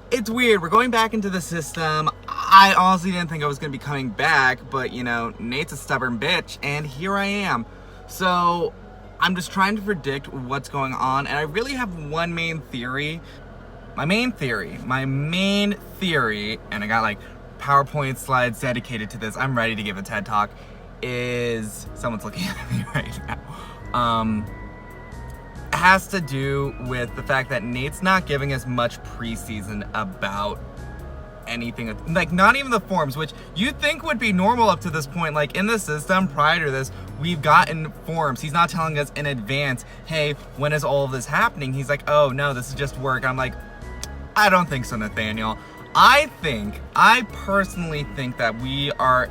It's weird. We're going back into the system. I honestly didn't think I was going to be coming back, but, you know, Nate's a stubborn bitch, and here I am. So, I'm just trying to predict what's going on, and I really have one main theory. My main theory, and I got, like, PowerPoint slides dedicated to this. I'm ready to give a TED Talk, is... Someone's looking at me right now. Has to do with the fact that Nate's not giving us much preseason about anything, like not even the forms, which you'd think would be normal up to this point. Like in the system prior to this, we've gotten forms. He's not telling us in advance, hey, when is all of this happening? He's like, oh no, this is just work. I'm like, I don't think so, Nathaniel. I personally think that we are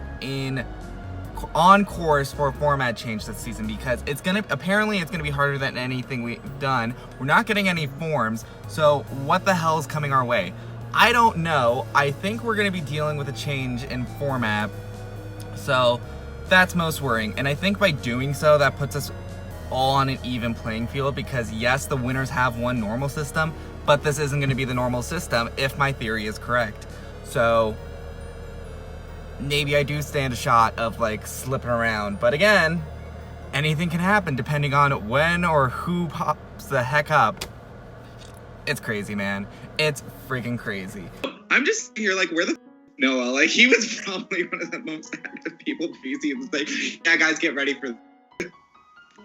on course for a format change this season, because apparently it's gonna be harder than anything we've done. We're not getting any forms, so what the hell is coming our way? I don't know. I think we're gonna be dealing with a change in format, so that's most worrying. And I think by doing so, that puts us all on an even playing field, because yes, the winners have one normal system, but this isn't gonna be the normal system if my theory is correct. So maybe I do stand a shot of like slipping around, but again, anything can happen depending on when or who pops the heck up. It's crazy, man. It's freaking crazy. I'm just here like, where the Noah? Like, he was probably one of the most active people because he was like, yeah, guys, get ready for this.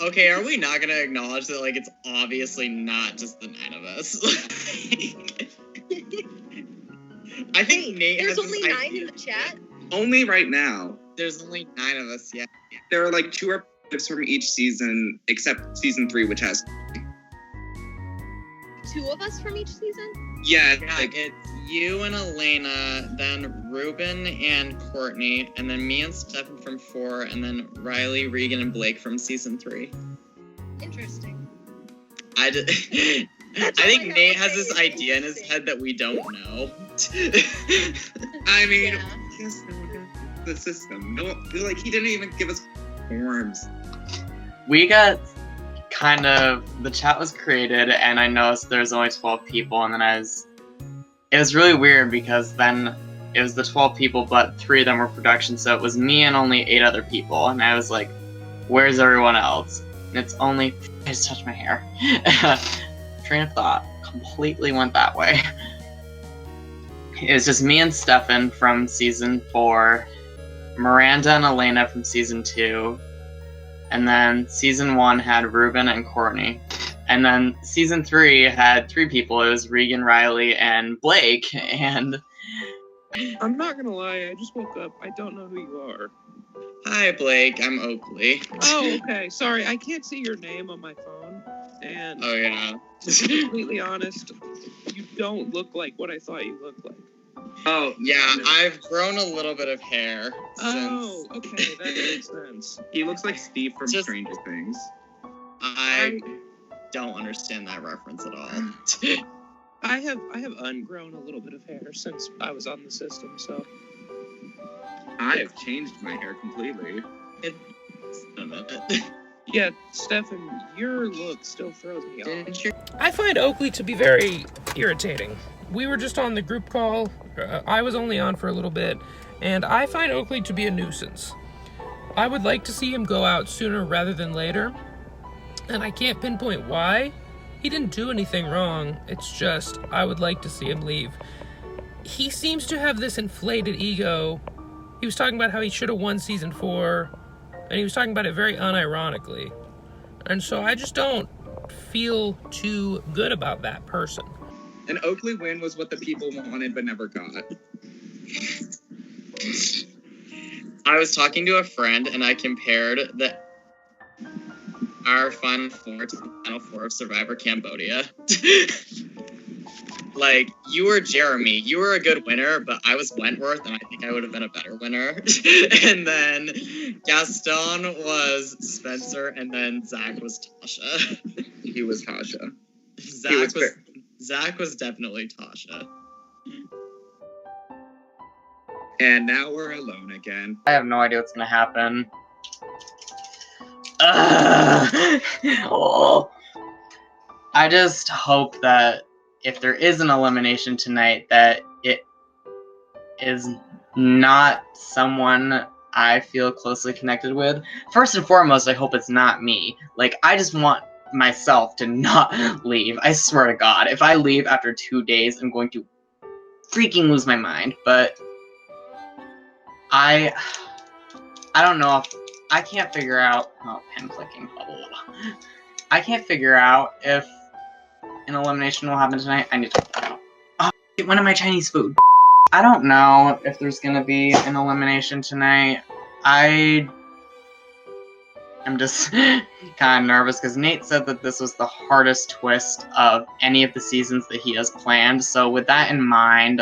Okay, are we not gonna acknowledge that, like, it's obviously not just the 9 of us? I think Nate There's has only this 9 idea. in the chat? Only right now. There's only 9 of us, yeah. There are like 2 representatives from each season, except season 3, which has 2 of us from each season? yeah, Yeah, like it's you and Elena, then Ruben and Courtney, and then me and Stefan from 4, and then Riley, Regan, and Blake from season 3. Interesting. I think Nate has this idea in his head that we don't know. I mean, Yeah. yes, the system. No, like he didn't even give us forms. We got kind of, the chat was created and I noticed there's only 12 people, and then it was really weird because then it was the 12 people but 3 of them were production, so it was me and only 8 other people, and I was like, where's everyone else? And it's only, I just touched my hair. Train of thought completely went that way. It was just me and Stefan from season 4, Miranda and Elena from season 2, and then season 1 had Ruben and Courtney. And then season 3 had 3 people. It was Regan, Riley, and Blake. And I'm not gonna lie, I just woke up. I don't know who you are. Hi, Blake. I'm Oakley. Oh, okay. Sorry, I can't see your name on my phone. And Oh, yeah. to be completely honest, you don't look like what I thought you looked like. Oh, Yeah, I've grown a little bit of hair Oh, since okay, that makes sense. he looks like Steve from Just- Stranger Things. I don't understand that reference at all. I have ungrown a little bit of hair since I was on the system, so I have changed my hair completely. yeah, Stefan, your look still throws me off. Didn't you? I find Oakley to be very irritating. We were just on the group call. I was only on for a little bit, and I find Oakley to be a nuisance. I would like to see him go out sooner rather than later, and I can't pinpoint why. He didn't do anything wrong. It's just I would like to see him leave. He seems to have this inflated ego. He was talking about how he should have won season 4, and he was talking about it very unironically. And so I just don't feel too good about that person. An Oakley win was what the people wanted but never got. I was talking to a friend and I compared our Final Four to the Final Four of Survivor Cambodia. Like, you were Jeremy. You were a good winner, but I was Wentworth, and I think I would have been a better winner. And then Gaston was Spencer, and then Zach was Tasha. He was Tasha. Zach was definitely Tasha. And now we're alone again. I have no idea what's gonna happen. Oh. I just hope that if there is an elimination tonight, that it is not someone I feel closely connected with. First and foremost, I hope it's not me. Like, I just want myself to not leave. I swear to God, if I leave after 2 days, I'm going to freaking lose my mind. But I don't know if I can't figure out. Oh, pen clicking. Blah, blah, blah. I can't figure out if an elimination will happen tonight. I need to find out. Oh, one of my Chinese food. I don't know if there's gonna be an elimination tonight. I'm just kind of nervous because Nate said that this was the hardest twist of any of the seasons that he has planned. So with that in mind,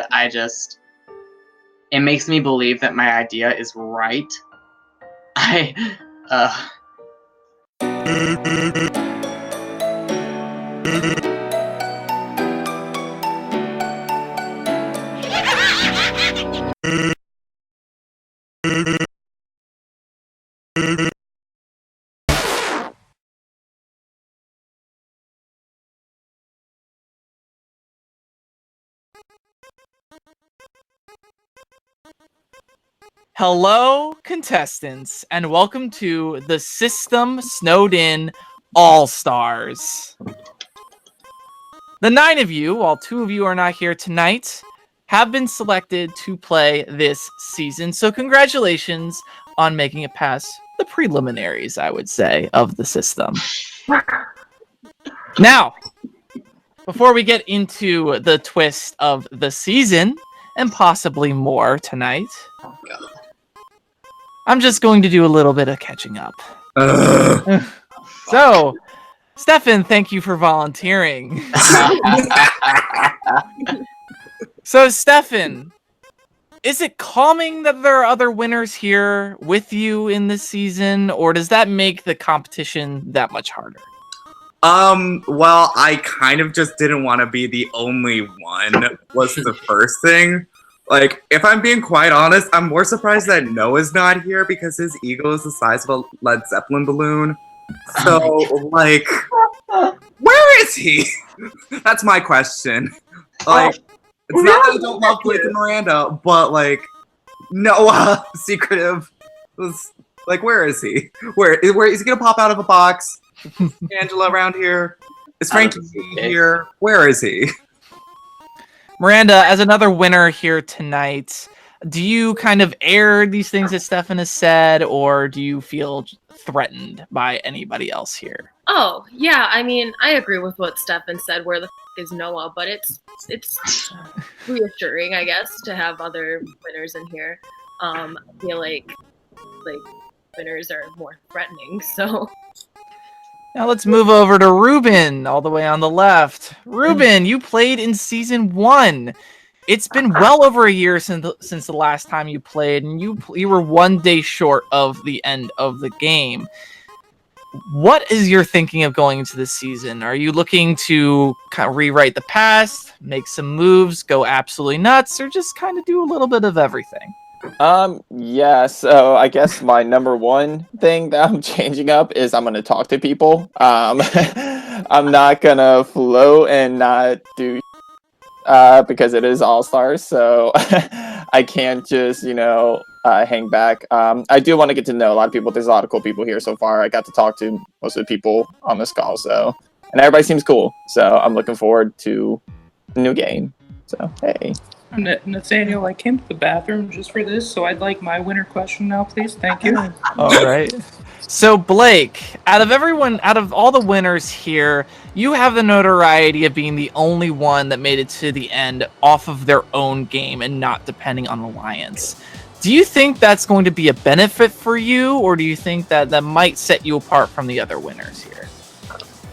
it makes me believe that my idea is right. Hello, contestants, and welcome to the System Snowed In All-Stars. The 9 of you, while 2 of you are not here tonight, have been selected to play this season. So congratulations on making it past the preliminaries, I would say, of the system. Now, before we get into the twist of the season, and possibly more tonight, I'm just going to do a little bit of catching up. So, Stefan, thank you for volunteering. So, Stefan, is it calming that there are other winners here with you in this season, or does that make the competition that much harder? Well, I kind of just didn't want to be the only one, was the first thing. Like, if I'm being quite honest, I'm more surprised that Noah's not here because his ego is the size of a Led Zeppelin balloon. So, like, where is he? That's my question. Like, it's not that I don't love Blake and Miranda, but, like, Noah, secretive, was, like, where is he? Where is he gonna pop out of a box? Angela around here? Is Frankie here? Where is he? Miranda, as another winner here tonight, do you kind of air these things that Stefan has said, or do you feel threatened by anybody else here? Oh, yeah, I mean, I agree with what Stefan said, where the is Noah, but it's reassuring, I guess, to have other winners in here. I feel like winners are more threatening, so... Now let's move over to Ruben, all the way on the left. Ruben, you played in season 1. It's been well over a year since the last time you played, and you were 1 day short of the end of the game. What is your thinking of going into this season? Are you looking to kind of rewrite the past, make some moves, go absolutely nuts, or just kind of do a little bit of everything? Yeah, so I guess my number one thing that I'm changing up is I'm gonna talk to people. I'm not gonna float and not do because it is All-Stars, so I can't just, hang back. I do want to get to know a lot of people. There's a lot of cool people here so far. I got to talk to most of the people on this call, and everybody seems cool. So I'm looking forward to a new game. So, hey. Nathaniel, I came to the bathroom just for this, so I'd like my winner question now, please. Thank you. All right. So, Blake, out of all the winners here, you have the notoriety of being the only one that made it to the end off of their own game and not depending on Alliance. Do you think that's going to be a benefit for you, or do you think that might set you apart from the other winners here?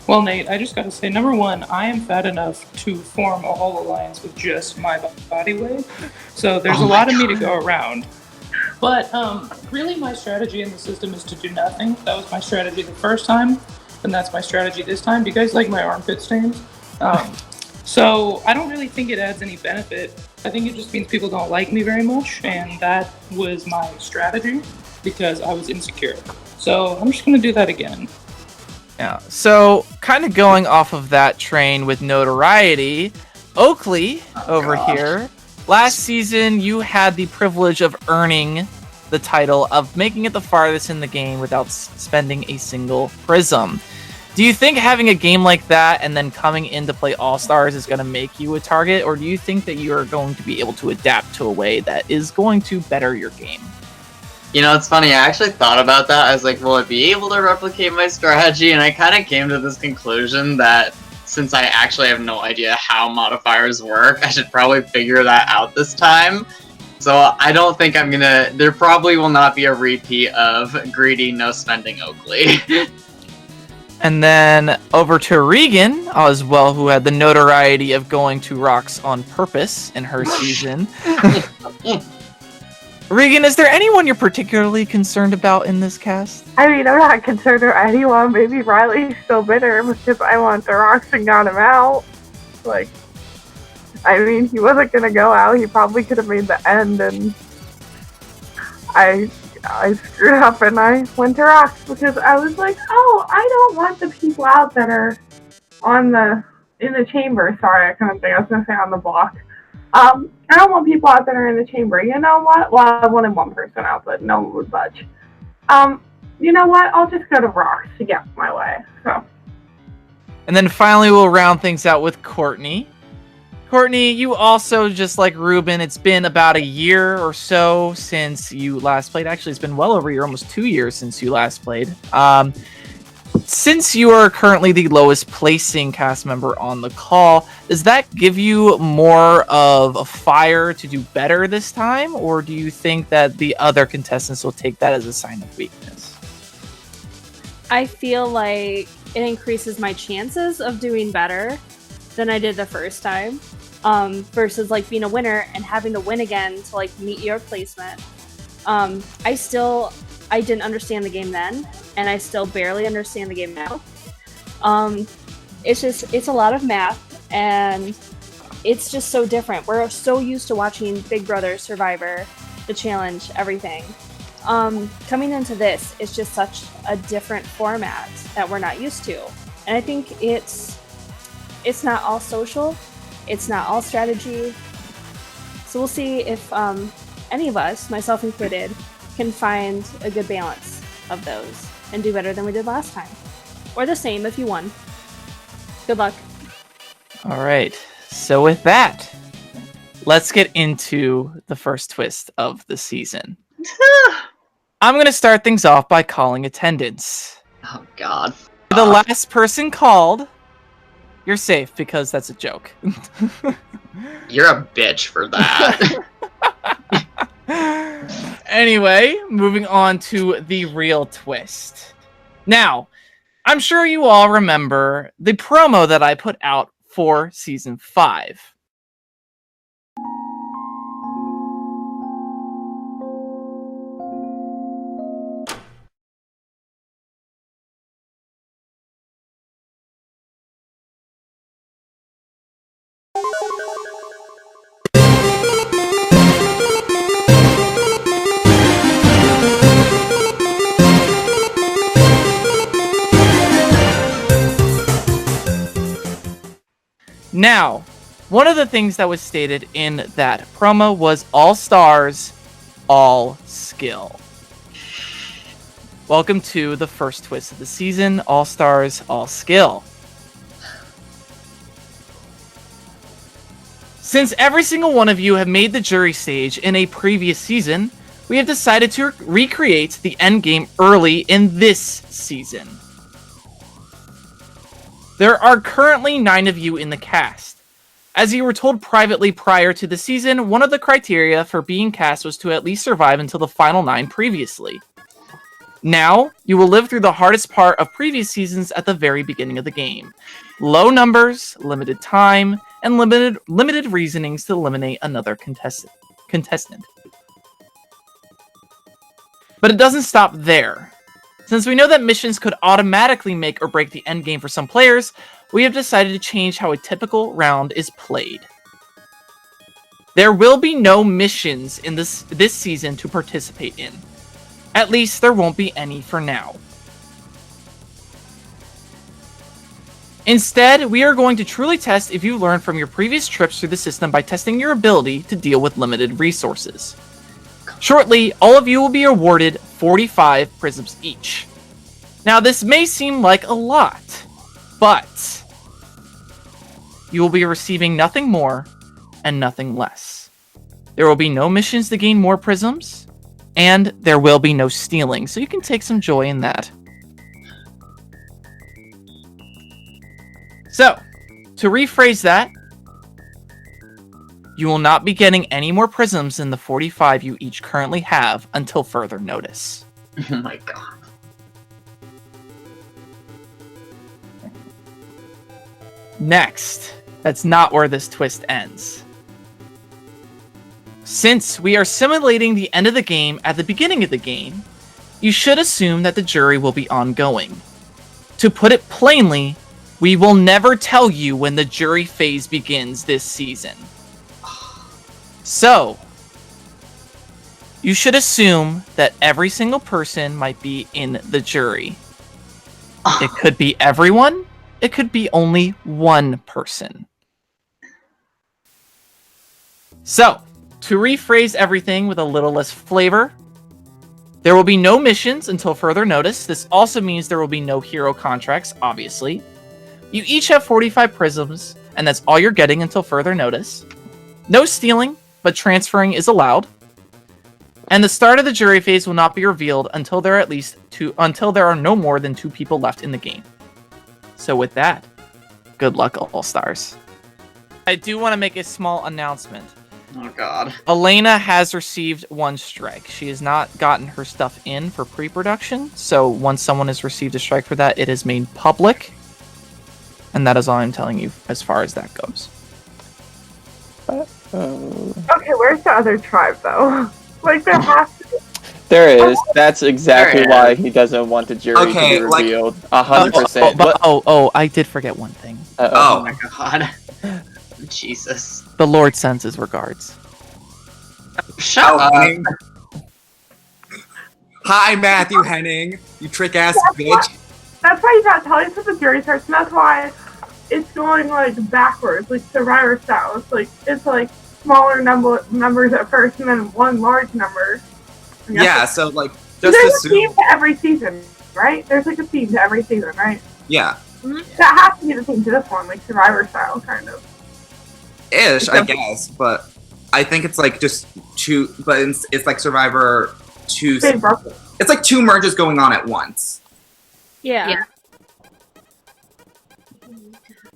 Well, Nate, I just gotta say, number one, I am fat enough to form a whole alliance with just my body weight, so there's a lot of me to go around. But really, my strategy in the system is to do nothing. That was my strategy the first time, and that's my strategy this time. Do you guys like my armpit stains? So I don't really think it adds any benefit. I think it just means people don't like me very much, and that was my strategy because I was insecure. So I'm just gonna do that again. Yeah. So, kind of going off of that train with notoriety, Oakley over here. Last season, you had the privilege of earning the title of making it the farthest in the game without spending a single prism. Do you think having a game like that and then coming in to play All-Stars is going to make you a target, or do you think that you are going to be able to adapt to a way that is going to better your game? You know, it's funny, I actually thought about that. I was like, will I be able to replicate my strategy? And I kind of came to this conclusion that since I actually have no idea how modifiers work, I should probably figure that out this time. So I don't think I'm gonna... There probably will not be a repeat of greedy, no spending Oakley. And then over to Regan as well, who had the notoriety of going to Rocks on purpose in her season. Regan, is there anyone you're particularly concerned about in this cast? I mean, I'm not concerned with anyone. Maybe Riley's still bitter because I want the Rocks and got him out. Like, I mean, he wasn't gonna go out. He probably could have made the end, and I screwed up and I went to Rocks because I was like, oh, I don't want the people out that are in the chamber. Sorry, I couldn't think. I was gonna say on the block. I don't want people out that are in the chamber. You know what? Well, I wanted one person out, but no one would budge. You know what? I'll just go to Rocks to get my way. So. And then finally, we'll round things out with Courtney. Courtney, you also, just like Ruben, it's been about a year or so since you last played. Actually, it's been well over a year, almost 2 years since you last played. Since you are currently the lowest placing cast member on the call, does that give you more of a fire to do better this time? Or do you think that the other contestants will take that as a sign of weakness? I feel like it increases my chances of doing better than I did the first time. Versus like being a winner and having to win again to like meet your placement. I didn't understand the game then, and I still barely understand the game now. It's a lot of math, and it's just so different. We're so used to watching Big Brother, Survivor, The Challenge, everything. Coming into this, it's just such a different format that we're not used to. And I think it's not all social, it's not all strategy. So we'll see if any of us, myself included, can find a good balance of those and do better than we did last time. Or the same if you won. Good luck. All right. So with that, let's get into the first twist of the season. I'm going to start things off by calling attendance. Oh, God. The last person called, you're safe because that's a joke. You're a bitch for that. Anyway, moving on to the real twist. Now, I'm sure you all remember the promo that I put out for Season 5. Now, one of the things that was stated in that promo was all stars, all skill. Welcome to the first twist of the season, all stars, all skill. Since every single one of you have made the jury stage in a previous season, we have decided to recreate the endgame early in this season. There are currently 9 of you in the cast. As you were told privately prior to the season, one of the criteria for being cast was to at least survive until the final 9 previously. Now, you will live through the hardest part of previous seasons at the very beginning of the game. Low numbers, limited time, and limited reasonings to eliminate another contestant. But it doesn't stop there. Since we know that missions could automatically make or break the endgame for some players, we have decided to change how a typical round is played. There will be no missions in this season to participate in. At least there won't be any for now. Instead, we are going to truly test if you learned from your previous trips through the system by testing your ability to deal with limited resources. Shortly, all of you will be awarded 45 prisms each. Now, this may seem like a lot, but you will be receiving nothing more and nothing less. There will be no missions to gain more prisms, and there will be no stealing, so you can take some joy in that. So, to rephrase that, you will not be getting any more prisms than the 45 you each currently have until further notice. Oh my god. Next, that's not where this twist ends. Since we are simulating the end of the game at the beginning of the game, you should assume that the jury will be ongoing. To put it plainly, we will never tell you when the jury phase begins this season. So, you should assume that every single person might be in the jury. It could be everyone, it could be only one person. So, to rephrase everything with a little less flavor, there will be no missions until further notice. This also means there will be no hero contracts, obviously. You each have 45 prisms, and that's all you're getting until further notice. No stealing, but transferring is allowed. And the start of the jury phase will not be revealed until there are no more than 2 people left in the game. So with that, good luck, All-Stars. I do want to make a small announcement. Oh god. Elena has received 1 strike. She has not gotten her stuff in for pre-production, so once someone has received a strike for that, it is made public. And that is all I'm telling you as far as that goes. Okay, where's the other tribe though? Like there has to be. There is. That's exactly why he doesn't want the jury to be revealed. 100%. Oh, I did forget one thing. Oh my god. Jesus. The Lord sends his regards. Shut up. Hi, Matthew Henning, you trick-ass bitch. That's why you gotta tell us what the jury starts, and that's why it's going like backwards, like Survivor style. It's like smaller numbers at first, and then one large number. Yeah, so like just there's assume. a theme to every season, right? There's like a theme to every season, right? Yeah. That has to be the theme to this one, like Survivor style, kind of. Ish, I guess, but I think it's like just 2, but it's like Survivor 2. It's like 2 merges going on at once. Yeah.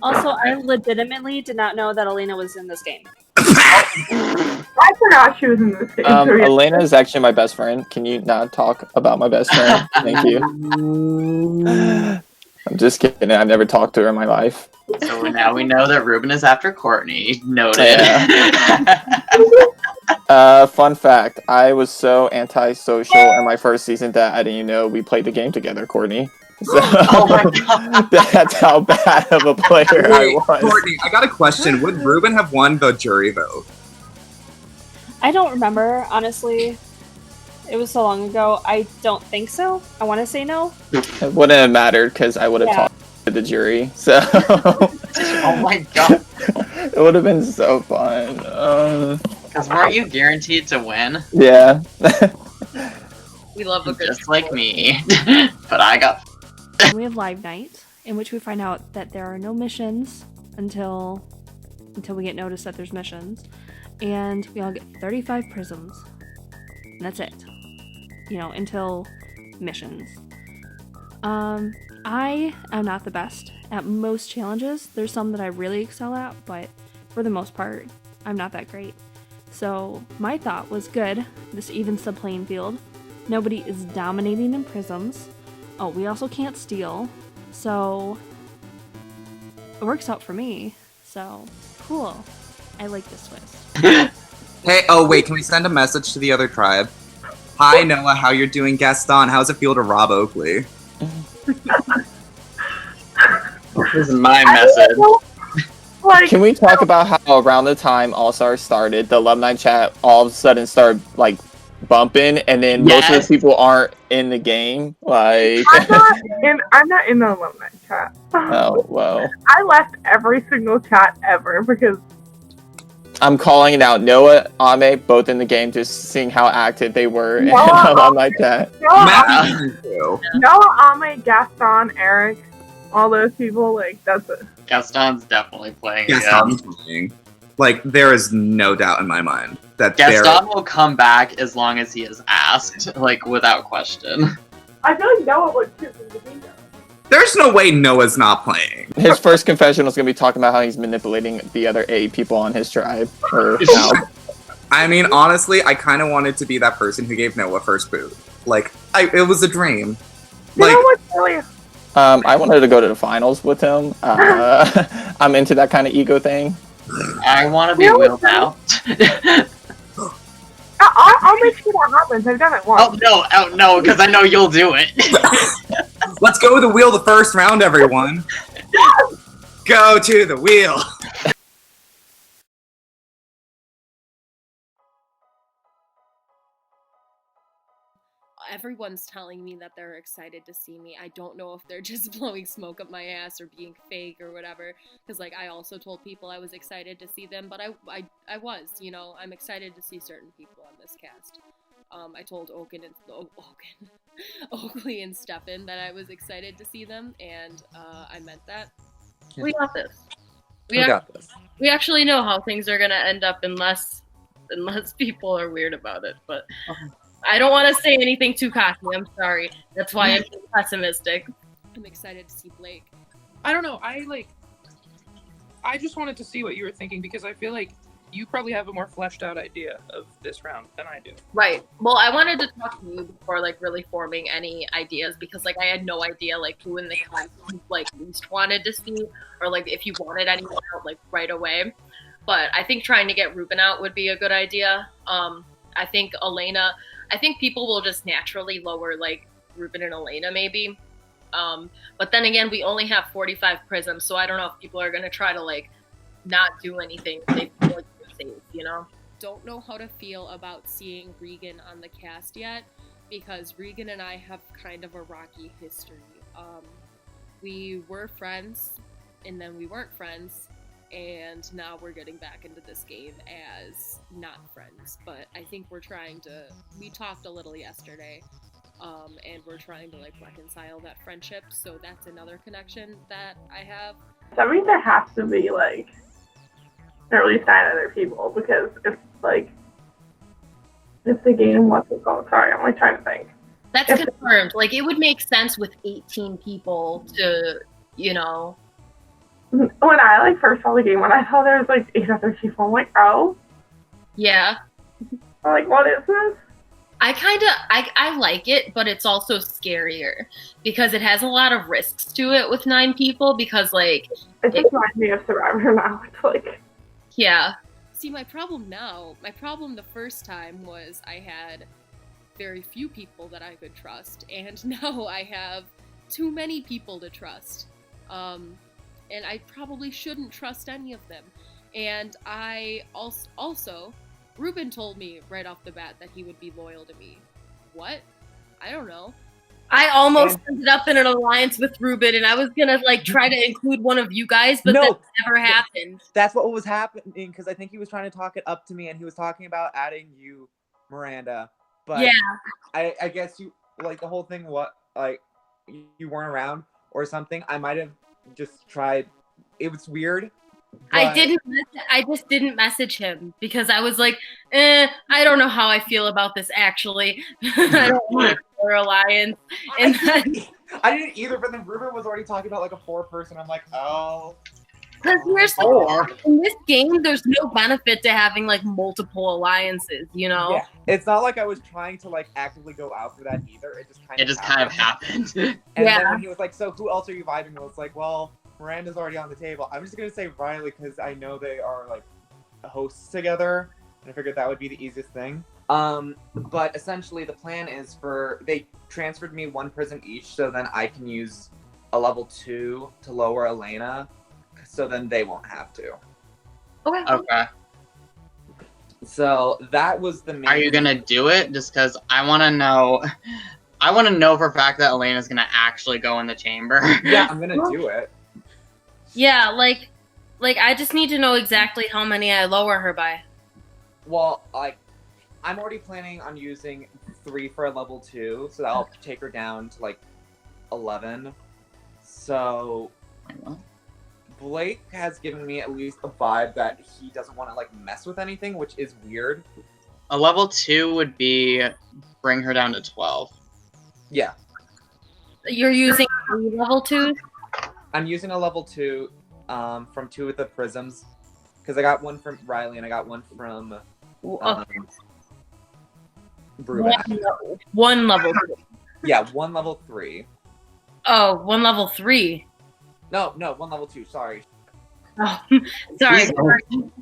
Also, I legitimately did not know that Elena was in this game. I forgot she was in this game. Elena is actually my best friend. Can you not talk about my best friend? Thank you. I'm just kidding. I've never talked to her in my life. So now we know that Ruben is after Courtney. Noted. Yeah. Fun fact. I was so antisocial in my first season that I didn't even know we played the game together, Courtney. So, oh my god. That's how bad of a player I was. Courtney, I got a question. Would Ruben have won the jury vote? I don't remember, honestly. It was so long ago. I don't think so. I want to say no. It wouldn't have mattered because I would have talked to the jury. So. Oh my god. It would have been so fun. Because weren't you guaranteed to win? Yeah. We love a good Just like me. But I got. We have live night, in which we find out that there are no missions until we get notice that there's missions, and we all get 35 prisms. And that's it. Until missions. I am not the best at most challenges. There's some that I really excel at, but for the most part, I'm not that great. So my thought was good. This evens the playing field. Nobody is dominating in prisms. Oh, we also can't steal. So it works out for me. So cool. I like this twist. Hey, oh wait, can we send a message to the other tribe? Hi Noah, how you're doing? Gaston, how's it feel to rob Oakley? This is my message. Can we talk about how around the time All Stars started, the alumni chat all of a sudden started like bumping, and then most of the people aren't in the game? Like, I'm not in the alumni chat. oh well. I left every single chat ever because I'm calling it out. Noah, Ame, both in the game, just seeing how active they were in Noah, alumni chat. Noah, Ame, Gaston, Eric, all those people, like, that's it. Gaston's definitely playing. Gaston's playing. Like, there is no doubt in my mind that Gaston will come back as long as he is asked, like, without question. I feel like Noah would too. There's no way Noah's not playing. His first confessional is going to be talking about how he's manipulating the other 8 people on his tribe. Or now. I mean, honestly, I kind of wanted to be that person who gave Noah first boot. Like, it was a dream. Like, I wanted to go to the finals with him. I'm into that kind of ego thing. I want to be Will now. I'll make sure that happens. I've done it once. Oh no, because I know you'll do it. Let's go to the wheel the first round, everyone. Go to the wheel. Everyone's telling me that they're excited to see me. I don't know if they're just blowing smoke up my ass or being fake or whatever. Because, like, I also told people I was excited to see them, but I was, you know, I'm excited to see certain people on this cast. I told Oakley and Stefan that I was excited to see them, and I meant that. We got this. We got this. We actually know how things are gonna end up unless people are weird about it, but I don't want to say anything too cocky. I'm sorry. That's why I'm being pessimistic. I'm excited to see Blake. I don't know. I just wanted to see what you were thinking because I feel like you probably have a more fleshed out idea of this round than I do. Right. Well, I wanted to talk to you before, like, really forming any ideas because, like, I had no idea, like, who in the class you, like, least wanted to see or, like, if you wanted anyone out, like, right away. But I think trying to get Ruben out would be a good idea. I think people will just naturally lower, like, Ruben and Elena, maybe. But then again, we only have 45 prisms, so I don't know if people are going to try to, like, not do anything. They feel like they're safe, you know? Don't know how to feel about seeing Regan on the cast yet, because Regan and I have kind of a rocky history. We were friends, and then we weren't friends, and now we're getting back into this game as not friends. But I think we talked a little yesterday, and we're trying to, like, reconcile that friendship, so that's another connection that I have. That means there has to be, like, at least 9 other people, because if the game wasn't called, sorry, I'm, like, trying to think. That's confirmed. Like, it would make sense with 18 people to, you know. When I, like, first saw the game, when I saw there was, like, 8 other people, I'm like, oh? Yeah. I'm like, what is this? I like it, but it's also scarier because it has a lot of risks to it with 9 people because, like... It just reminds me of Survivor now. It's like... Yeah. See, my problem the first time was I had very few people that I could trust, and now I have too many people to trust. And I probably shouldn't trust any of them. And I also, Ruben told me right off the bat that he would be loyal to me. What? I don't know. I almost ended up in an alliance with Ruben, and I was gonna, like, try to include one of you guys, but that never happened. That's what was happening, because I think he was trying to talk it up to me, and he was talking about adding you, Miranda. But yeah, I guess you, like, the whole thing, you weren't around or something. I might have just tried. It was weird. I just didn't message him because I was like, I don't know how I feel about this actually. I don't want a alliance. And then I didn't either, but then Ruben was already talking about, like, a 4-person. I'm like, oh. Because here's the thing, in this game, there's no benefit to having like multiple alliances, you know? Yeah, it's not like I was trying to like actively go out for that either. It just kind of happened. And Yeah. then when he was like, "So who else are you vibing with?" It's like, well, Miranda's already on the table. I'm just gonna say Riley because I know they are like hosts together, and I figured that would be the easiest thing. But essentially the plan is they transferred me one prism each, so then I can use a level 2 to lower Elena, so then they won't have to. Okay. So that was the main. Are you gonna do it? Just because I want to know. I want to know for a fact that Elena's gonna actually go in the chamber. Yeah, I'm gonna do it. Yeah, like I just need to know exactly how many I lower her by. Well, like, I'm already planning on using 3 for a level 2, so that'll take her down to like 11. So Blake has given me at least a vibe that he doesn't want to like mess with anything, which is weird. A level 2 would be bring her down to 12. Yeah. You're using 3 level 2s? I'm using a level 2 from 2 of the prisms. Because I got one from Riley and I got one from Bruin. One level 2. Yeah, 1 level 3. Oh, 1 level 3. No, 1 level 2, sorry. Oh, sorry.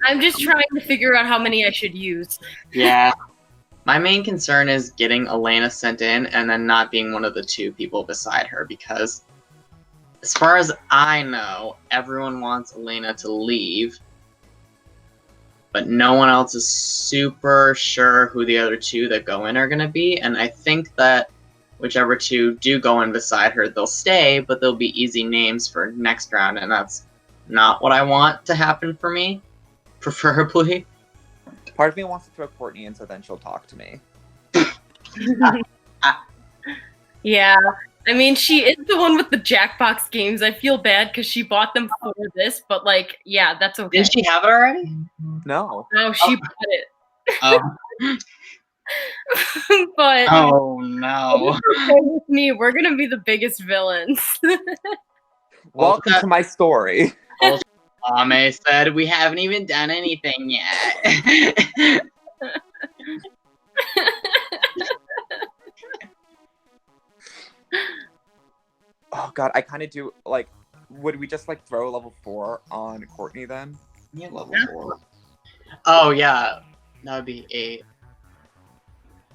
I'm just trying to figure out how many I should use. Yeah. My main concern is getting Elena sent in and then not being one of the 2 people beside her, because as far as I know, everyone wants Elena to leave, but no one else is super sure who the other 2 that go in are going to be, and I think that whichever 2 do go in beside her, they'll stay, but they'll be easy names for next round, and that's not what I want to happen for me, preferably. Part of me wants to throw Courtney in so then she'll talk to me. Yeah. I mean, she is the one with the Jackbox games. I feel bad because she bought them for this, but like, yeah, that's okay. Did she have it already? No. No, she bought it. Oh. But Oh no. it's okay with me. We're gonna be the biggest villains. Welcome to my story. Ame said we haven't even done anything yet. Oh god, I kind of do like. Would we just like throw a level 4 on Courtney then? Yeah, level 4. Oh yeah, that would be 8.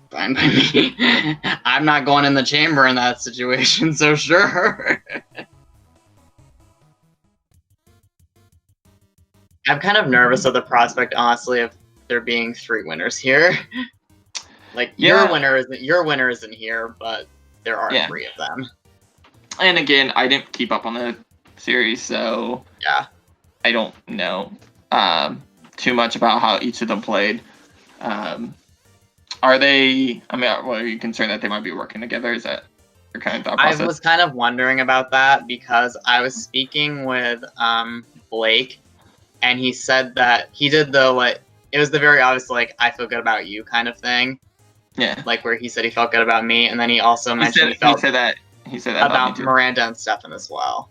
Fine by me. I'm not going in the chamber in that situation, so sure. I'm kind of nervous of the prospect, honestly, of there being 3 winners here. Like your winner isn't here, but there are 3 of them. And again, I didn't keep up on the series, so yeah, I don't know too much about how each of them played. Are they? I mean, are you concerned that they might be working together? Is that your kind of thought process? I was kind of wondering about that because I was speaking with Blake, and he said that he did the like. It was the very obvious like I feel good about you kind of thing. Yeah. Like where he said he felt good about me, and then he also mentioned he said that about Miranda and Stefan as well.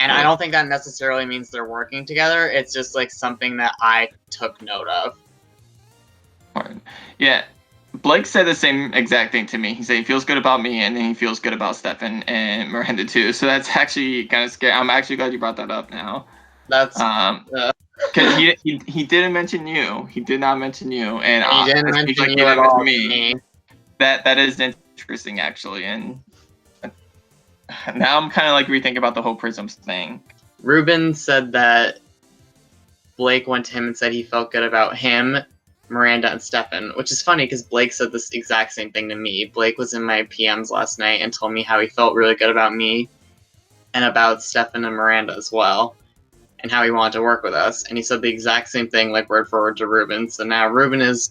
And I don't think that necessarily means they're working together. It's just like something that I took note of. Yeah, Blake said the same exact thing to me. He said he feels good about me, and then he feels good about Stefan and Miranda too. So that's actually kind of scary. I'm actually glad you brought that up now. That's because he didn't mention you. He did not mention you, and he didn't mention you at all to me. That is interesting actually, and now I'm kind of like rethinking about the whole Prisms thing. Ruben said that Blake went to him and said he felt good about him, Miranda, and Stefan, which is funny because Blake said this exact same thing to me. Blake was in my PMs last night and told me how he felt really good about me and about Stefan and Miranda as well, and how he wanted to work with us. And he said the exact same thing, like word for word to Ruben. So now Ruben is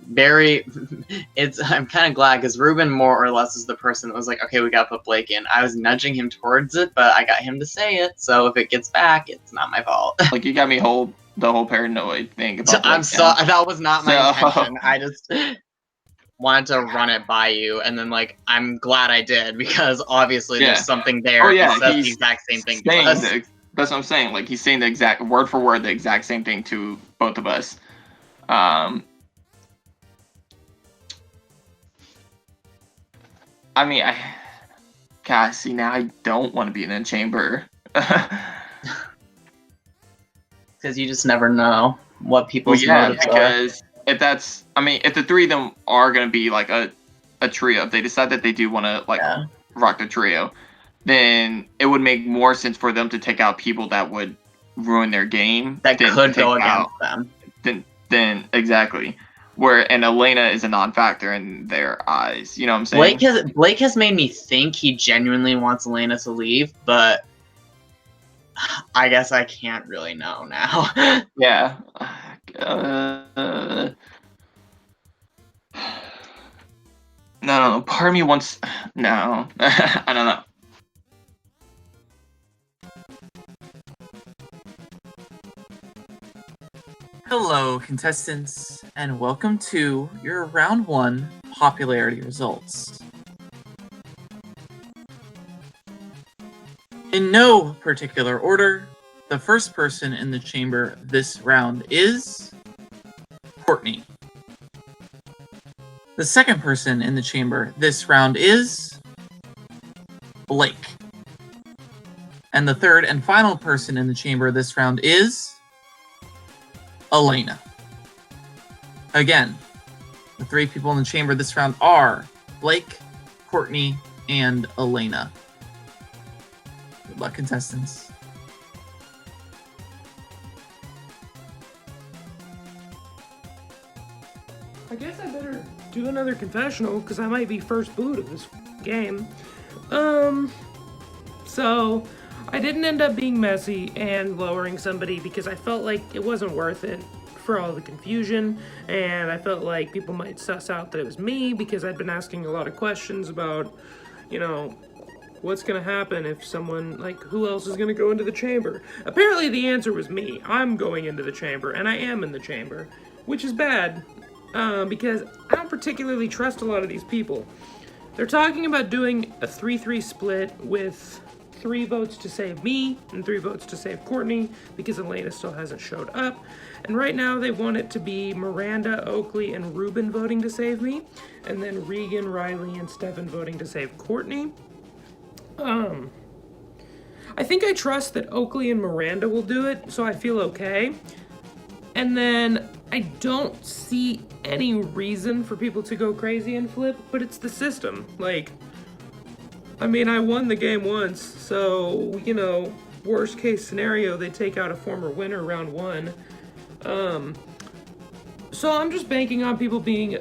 I'm kind of glad because Ruben more or less is the person that was like, okay, we gotta put Blake in. I was nudging him towards it, but I got him to say it, so if it gets back, it's not my fault. Like you got me the whole paranoid thing about that was not my intention. I just wanted to run it by you, and then like I'm glad I did because obviously there's something there. Oh yeah, he says the exact same thing to us. That's what I'm saying. Like, he's saying the exact word for word, the exact same thing to both of us. I mean, gosh, see, now I don't want to be in a chamber. Because you just never know what people's Well, yeah, motives are. because if the three of them are gonna be like a trio, if they decide that they do want to rock the trio, then it would make more sense for them to take out people that would ruin their game That than could to go take against out- them. Then exactly. And Elena is a non-factor in their eyes. You know what I'm saying? Blake has made me think he genuinely wants Elena to leave, but I guess I can't really know now. Yeah. No. Part of me wants. No. I don't know. Hello, contestants, and welcome to your round 1 popularity results. In no particular order, the first person in the chamber this round is Courtney. The second person in the chamber this round is Blake. And the third and final person in the chamber this round is Elena. Again, the 3 people in the chamber this round are Blake, Courtney, and Elena. Good luck, contestants. I guess I better do another confessional because I might be first boot of this game. So I didn't end up being messy and lowering somebody because I felt like it wasn't worth it for all the confusion, and I felt like people might suss out that it was me because I'd been asking a lot of questions about, what's gonna happen if someone, who else is gonna go into the chamber? Apparently the answer was me. I'm going into the chamber, and I am in the chamber, which is bad, because I don't particularly trust a lot of these people. They're talking about doing a 3-3 split with 3 votes to save me and 3 votes to save Courtney because Elena still hasn't showed up. And right now they want it to be Miranda, Oakley, and Ruben voting to save me, and then Regan, Riley, and Stefan voting to save Courtney. I think I trust that Oakley and Miranda will do it, so I feel okay. And then I don't see any reason for people to go crazy and flip, but it's the system. I won the game once, so, worst case scenario, they take out a former winner round 1. So I'm just banking on people being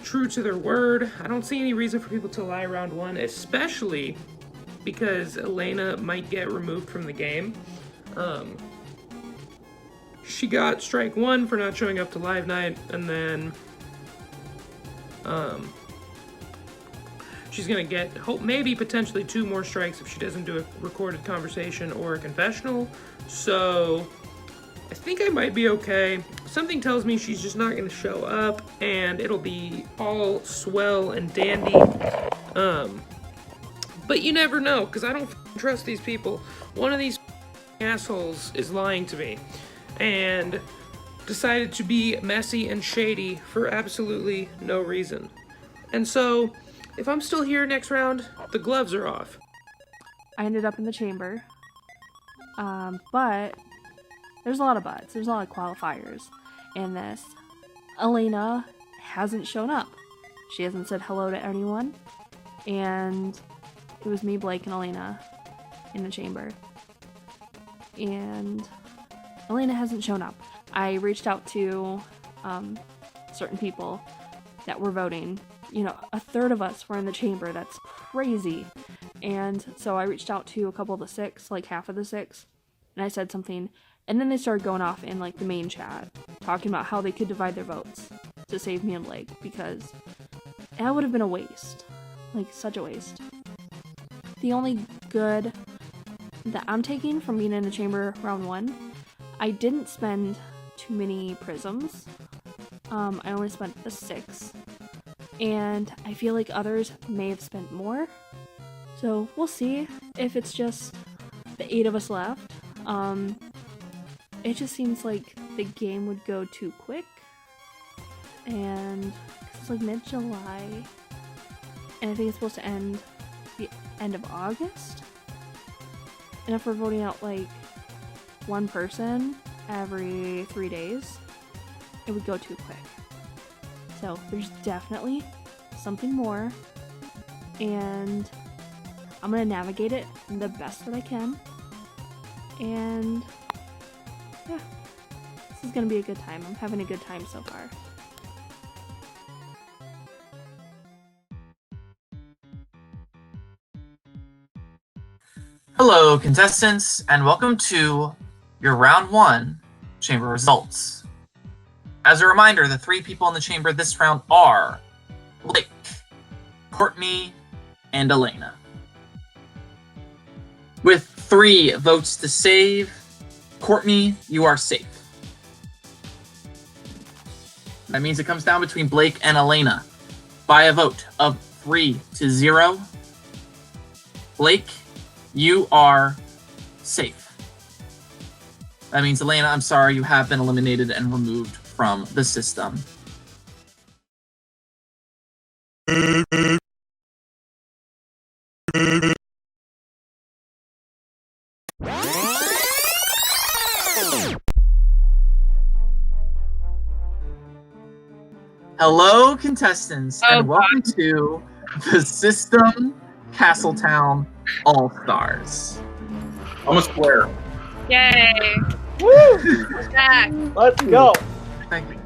true to their word. I don't see any reason for people to lie round 1, especially because Elena might get removed from the game. She got strike 1 for not showing up to live night, and then she's gonna get maybe potentially 2 more strikes if she doesn't do a recorded conversation or a confessional. So I think I might be okay. Something tells me she's just not gonna show up, and it'll be all swell and dandy. But you never know, because I don't trust these people. One of these assholes is lying to me and decided to be messy and shady for absolutely no reason. And so, if I'm still here next round, the gloves are off. I ended up in the chamber. But there's a lot of buts. There's a lot of qualifiers in this. Elena hasn't shown up. She hasn't said hello to anyone. And it was me, Blake, and Elena in the chamber. And Elena hasn't shown up. I reached out to certain people that were voting. A third of us were in the chamber. That's crazy. And so I reached out to a couple of the 6, half of the 6, and I said something. And then they started going off in the main chat, talking about how they could divide their votes to save me and Blake, because that would have been a waste. Such a waste. The only good that I'm taking from being in the chamber round 1, I didn't spend too many prisms. I only spent a 6. And I feel like others may have spent more. So we'll see if it's just the 8 of us left. It just seems like the game would go too quick, and it's like mid-July, and I think it's supposed to end the end of August. And if we're voting out like one person every 3 days, it would go too quick. So there's definitely something more, and I'm gonna navigate it the best that I can. And yeah, this is gonna be a good time. I'm having a good time so far. Hello, contestants, and welcome to your round 1 chamber results. As a reminder, the 3 people in the chamber this round are Blake, Courtney, and Elena. With 3 votes to save, Courtney, you are safe. That means it comes down between Blake and Elena by a vote of 3-0. Blake, you are safe. That means, Elena, I'm sorry, you have been eliminated and removed from the system. Hello, contestants, and welcome to the System Castletown All-Stars. I'm a square. Yay! Woo! Back. Let's go. Thank you.